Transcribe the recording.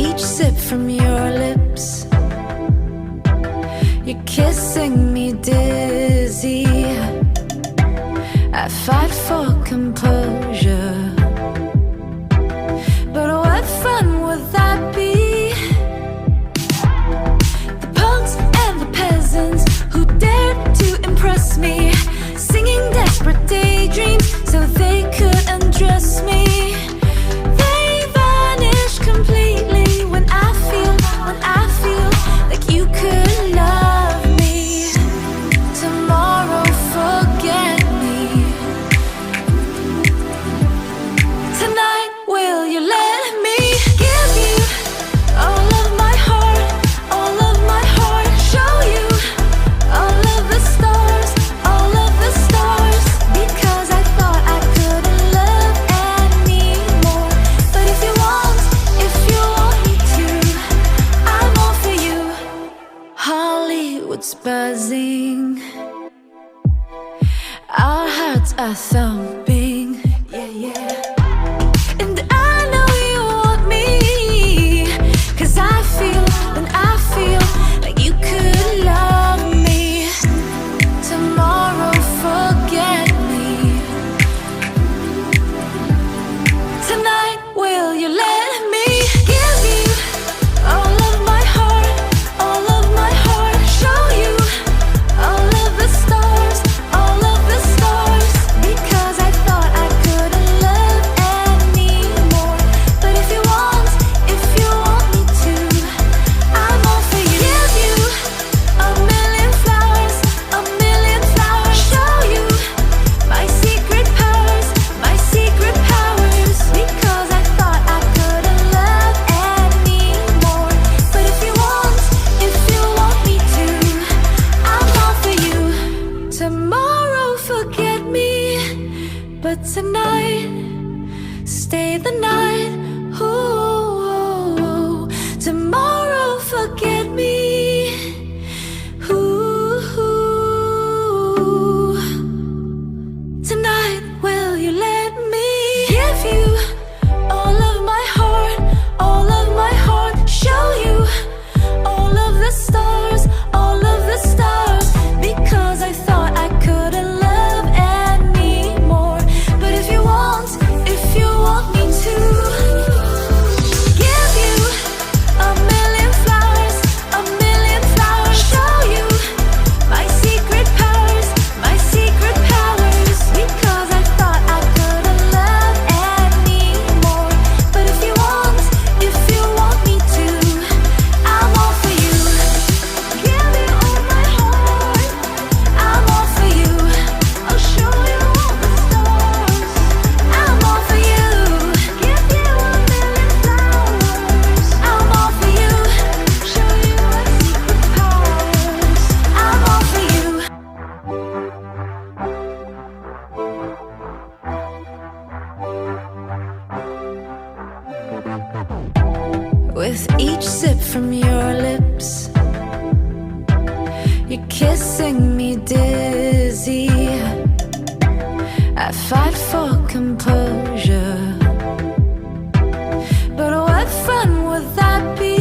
each sip from your lips. You're kissing me dizzy. I fight for composure, but what fun would that be? The punks and the peasants who dared to impress me, singing desperate daydreams so they could undress me. They vanish completely when I feel like you could love me. Tomorrow, forget me. Tonight, will you let me give you all of my heart, all of my heart? Show you all of the stars, all of the stars. Because I thought I couldn't love anymore. But if you want me to, I'm all for you. Hollywood's buzzing, our hearts are thumping, yeah, yeah. And I know you want me, 'cause I feel like you could love me. Tomorrow, forget me. Tonight, will you let me give you all of my heart, all of my heart? Show you all of the stars, all of the stars. Because I thought I couldn't love anymore. But if you want me to, I'm all for you. Give you a million flowers, a million flowers. Show you my secret powers, my secret powers. Because I thought I couldn't love anymore. But if you want me to, I'm all for you. Tomorrow, forget me, but tonight, stay the night. Ooh, tomorrow, forget me. Ooh, tonight, will you let me give you all of my heart, all of my heart? Show you all of the stars, all of the stars. Because I thought I couldn't love anymore. But if you want me to, give you a million flowers, a million flowers. Show you my secret powers, my secret powers. Because I thought I couldn't love anymore. But if you want me to, I'm all for you. Give you all my heart, I'm all for you. I'll show you all the stars, I'm all for you. Give you a million flowers, I'm all for you. Show you my secret powers, I'm all for you. With each sip from your lips, you're kissing me dizzy. I fight for composure, but what fun would that be?